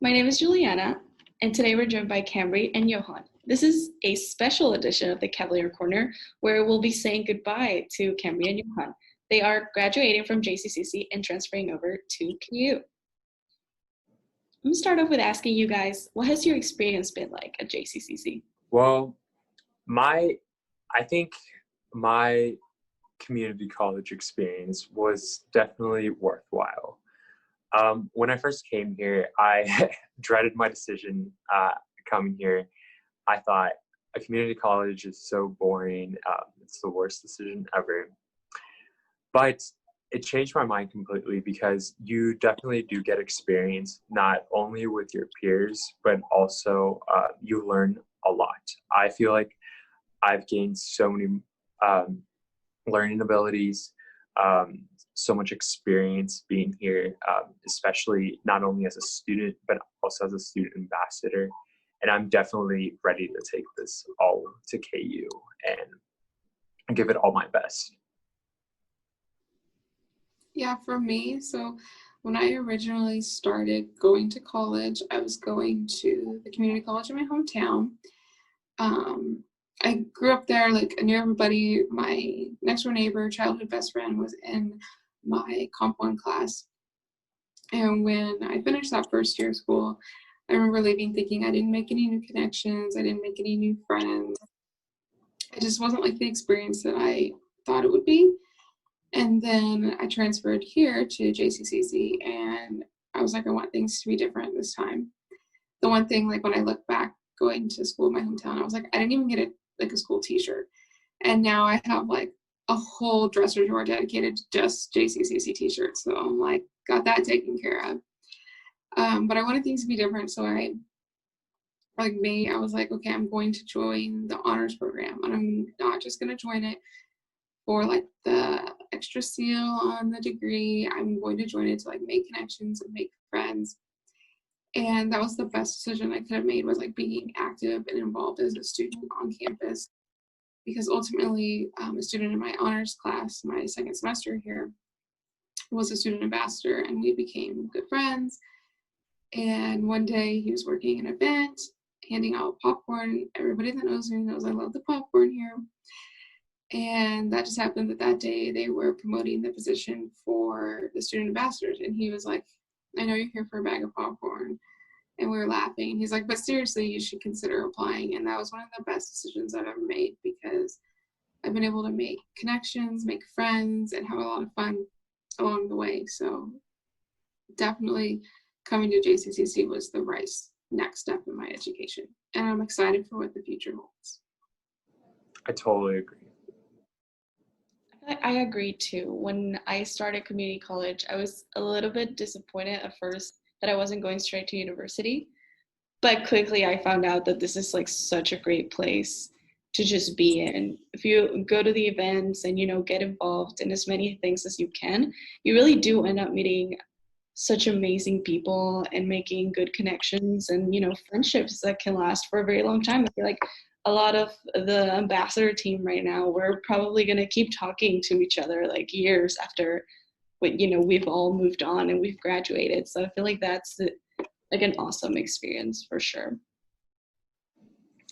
My name is Juliana, and today we're joined by Cambre and Johan. This is a special edition of the Cavalier Corner, where we'll be saying goodbye to Cambre and Johan. They are graduating from JCCC and transferring over to KU. I'm going to start off with asking you guys, what has your experience been like at JCCC? Well, I think my community college experience was definitely worthwhile. When I first came here, I dreaded my decision coming here. I thought a community college is so boring. It's the worst decision ever. But it changed my mind completely because you definitely do get experience, not only with your peers, but also you learn a lot. I feel like I've gained so many learning abilities, so much experience being here, especially not only as a student, but also as a student ambassador. And I'm definitely ready to take this all to KU and give it all my best. Yeah, for me, so when I originally started going to college, I was going to the community college in my hometown. I grew up there, like I knew everybody. My next door neighbor, childhood best friend, was in my Comp 1 class. And when I finished that first year of school, I remember leaving thinking I didn't make any new connections, I didn't make any new friends. It just wasn't like the experience that I thought it would be. And then I transferred here to JCCC, and I was like, I want things to be different this time. The one thing, like when I look back going to school in my hometown, I was like, I didn't even get a school t-shirt. And now I have like a whole dresser drawer dedicated to just JCCC t-shirts. So I'm like, got that taken care of. But I wanted things to be different. So I was like, okay, I'm going to join the honors program, and I'm not just going to join it for like the extra seal on the degree. I'm going to join it to like make connections and make friends. And that was the best decision I could have made, was like being active and involved as a student on campus. Because ultimately, a student in my honors class, my second semester here, was a student ambassador, and we became good friends. And one day he was working an event, handing out popcorn. Everybody that knows me knows I love the popcorn here. And that just happened that day they were promoting the position for the student ambassadors. And he was like, I know you're here for a bag of popcorn. And we were laughing. He's like, but seriously, you should consider applying. And that was one of the best decisions I've ever made, because I've been able to make connections, make friends, and have a lot of fun along the way. So definitely coming to JCCC was the right next step in my education. And I'm excited for what the future holds. I totally agree. I agree too. When I started community college, I was a little bit disappointed at first that I wasn't going straight to university. But quickly I found out that this is like such a great place to just be in. If you go to the events and, get involved in as many things as you can, you really do end up meeting such amazing people and making good connections and, friendships that can last for a very long time. I feel like a lot of the ambassador team right now, we're probably going to keep talking to each other like years after, we've all moved on and we've graduated. So I feel like that's like an awesome experience for sure.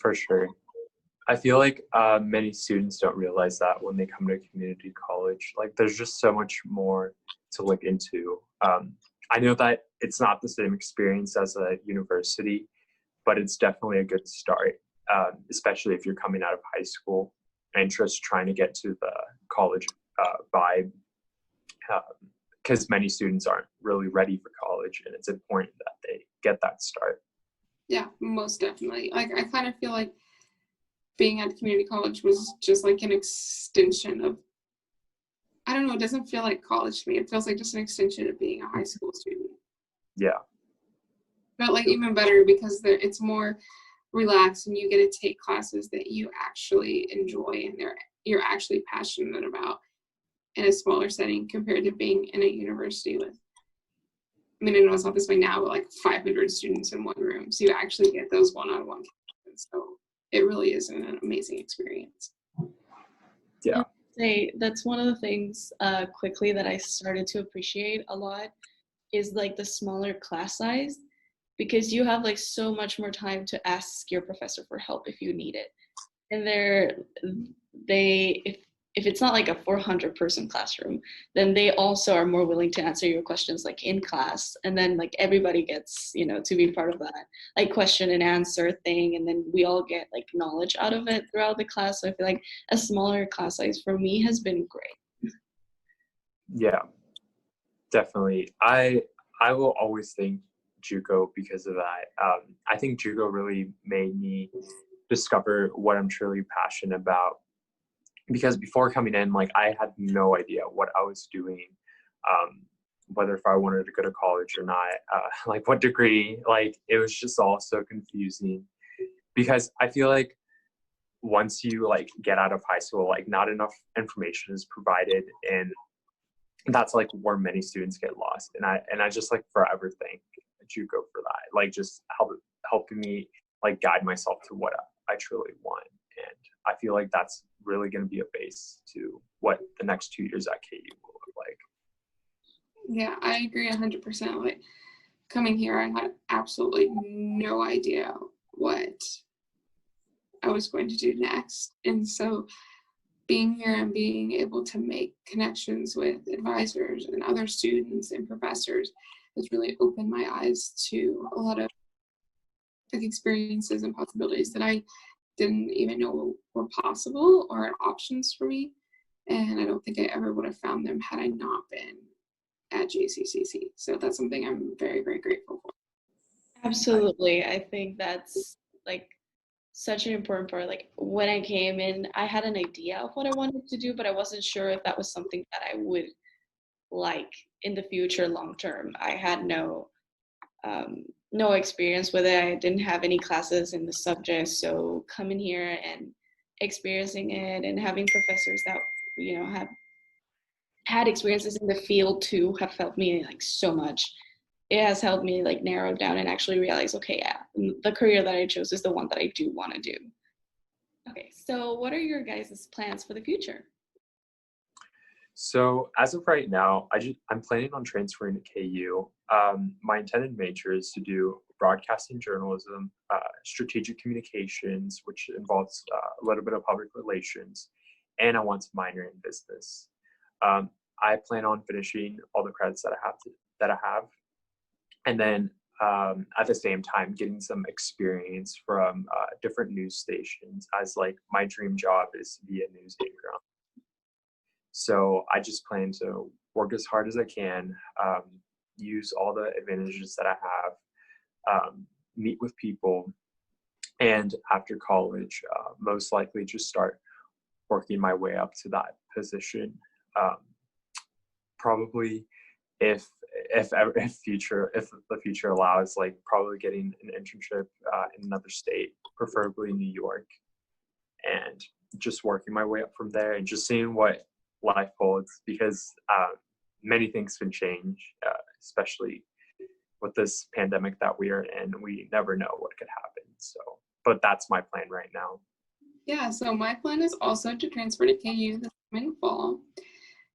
For sure. I feel like many students don't realize that when they come to community college. Like, there's just so much more to look into. I know that it's not the same experience as a university, but it's definitely a good start, especially if you're coming out of high school and just trying to get to the college vibe, because many students aren't really ready for college, and it's important that they get that start. Yeah, most definitely. Like, I kind of feel like being at community college was just like an extension of, I don't know, it doesn't feel like college to me. It feels like just an extension of being a high school student. Yeah. But like even better, because it's more relaxed and you get to take classes that you actually enjoy and you're actually passionate about in a smaller setting compared to being in a university with, I know it's not this way now, but like 500 students in one room. So you actually get those one-on-one classes. So it really is an amazing experience. Yeah. That's one of the things quickly that I started to appreciate a lot is like the smaller class size. because you have like so much more time to ask your professor for help if you need it. And if it's not like a 400 person classroom, then they also are more willing to answer your questions like in class, and then like everybody gets, you know, to be part of that like question and answer thing, and then we all get like knowledge out of it throughout the class. So I feel like a smaller class size for me has been great. Yeah, definitely. I will always thank JUCO because of that. I think JUCO really made me discover what I'm truly passionate about, because before coming in, like, I had no idea what I was doing, whether if I wanted to go to college or not, like what degree. Like, it was just all so confusing, because I feel like once you like get out of high school, like not enough information is provided, and that's like where many students get lost. And I just like forever thank JUCO for that, like just helping me like guide myself to what I truly want. And I feel like that's really going to be a base to what the next 2 years at KU will look like. Yeah, I agree 100%. Like, coming here, I had absolutely no idea what I was going to do next. And so being here and being able to make connections with advisors and other students and professors has really opened my eyes to a lot of like experiences and possibilities that I didn't even know were possible or options for me. And I don't think I ever would have found them had I not been at JCCC. So that's something I'm very, very grateful for. Absolutely. I think that's like such an important part. Like when I came in, I had an idea of what I wanted to do, but I wasn't sure if that was something that I would like in the future long term. I had no experience with it. I didn't have any classes in the subject. So coming here and experiencing it and having professors that, you know, have had experiences in the field too have helped me like so much. It has helped me like narrow down and actually realize, okay, yeah, the career that I chose is the one that I do want to do. Okay, so what are your guys' plans for the future? So as of right now, I'm planning on transferring to KU. My intended major is to do broadcasting journalism, strategic communications, which involves a little bit of public relations, and I want to minor in business. I plan on finishing all the credits that I have, and then at the same time getting some experience from different news stations, as like my dream job is to be a news anchor. So I just plan to work as hard as I can, use all the advantages that I have, meet with people, and after college, most likely just start working my way up to that position. Probably, if the future allows, like probably getting an internship in another state, preferably New York, and just working my way up from there and just seeing what life holds, because many things can change, especially with this pandemic that we are in. We never know what could happen. So, but that's my plan right now. Yeah, so my plan is also to transfer to KU this coming fall,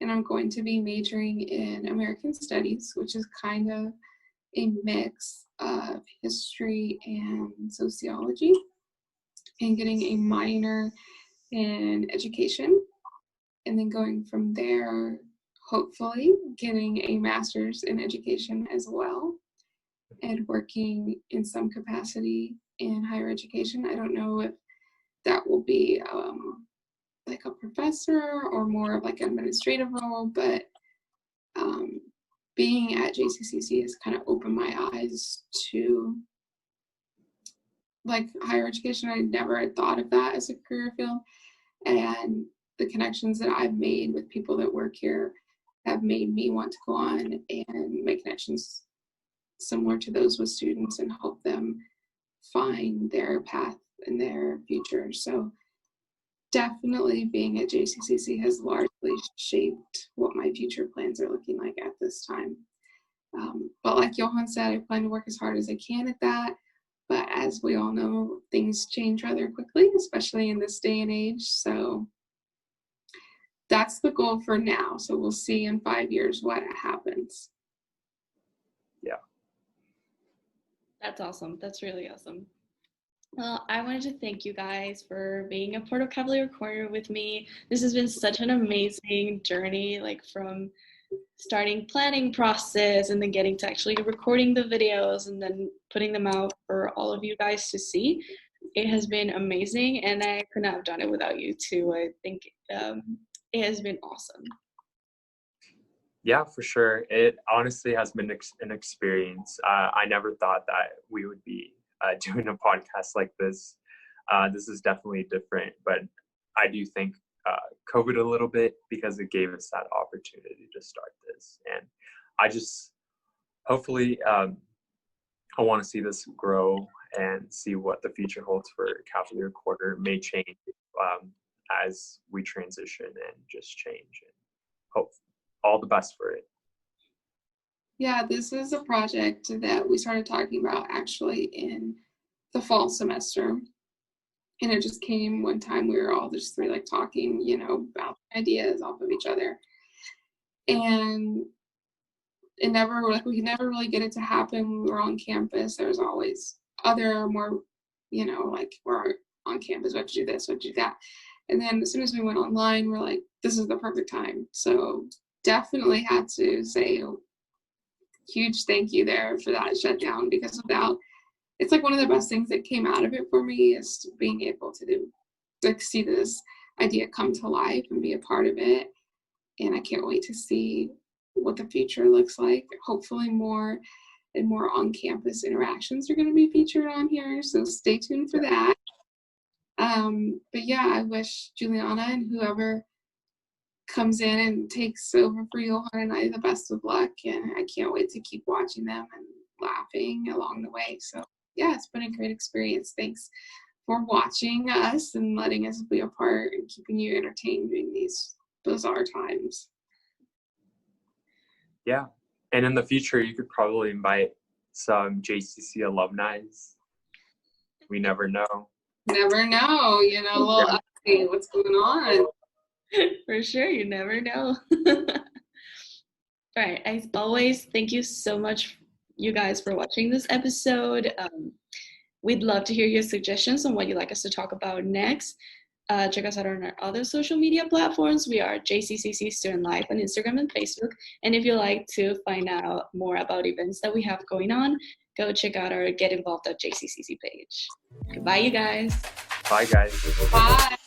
and I'm going to be majoring in American Studies, which is kind of a mix of history and sociology, and getting a minor in education, and then going from there, hopefully getting a master's in education as well, and working in some capacity in higher education. I don't know if that will be like a professor or more of like an administrative role, but being at JCCC has kind of opened my eyes to like higher education. I never had thought of that as a career field, and the connections that I've made with people that work here have made me want to go on and make connections similar to those with students and help them find their path and their future. So definitely being at JCCC has largely shaped what my future plans are looking like at this time. But like Johan said, I plan to work as hard as I can at that. But as we all know, things change rather quickly, especially in this day and age. So that's the goal for now. So we'll see in 5 years what happens. Yeah. That's awesome. That's really awesome. Well, I wanted to thank you guys for being a part of Cavalier Corner with me. This has been such an amazing journey, like from starting planning process and then getting to actually recording the videos and then putting them out for all of you guys to see. It has been amazing, and I could not have done it without you too. I think it has been awesome. Yeah, for sure. It honestly has been an experience. I never thought that we would be doing a podcast like this. This is definitely different, but I do think COVID a little bit because it gave us that opportunity to start this. And I just hopefully I want to see this grow and see what the future holds for Cavalier Corner. May change as we transition and just change, and hope all the best for it. Yeah, this is a project that we started talking about actually in the fall semester. And it just came one time we were all just three like talking, about ideas off of each other. And it never, like, we could never really get it to happen when we were on campus. There was always other more, like, we're on campus, we have to do this, we have to do that. And then as soon as we went online, we're like, this is the perfect time. So definitely had to say a huge thank you there for that shutdown, because without, it's like one of the best things that came out of it for me is being able to do, like, see this idea come to life and be a part of it. And I can't wait to see what the future looks like. Hopefully more and more on-campus interactions are going to be featured on here, so stay tuned for that. But yeah, I wish Juliana and whoever comes in and takes over for Johan and I the best of luck, and I can't wait to keep watching them and laughing along the way. So yeah, it's been a great experience. Thanks for watching us and letting us be a part and keeping you entertained during these bizarre times. Yeah, and in the future, you could probably invite some JCC alumni. We never know. Never know, little update, what's going on. For sure, you never know. All right, as always, thank you so much, you guys, for watching this episode. We'd love to hear your suggestions on what you'd like us to talk about next. Check us out on our other social media platforms. We are JCCC Student Life on Instagram and Facebook. And if you'd like to find out more about events that we have going on, go check out our Get Involved at JCCC page. Goodbye, you guys. Bye, guys. Bye.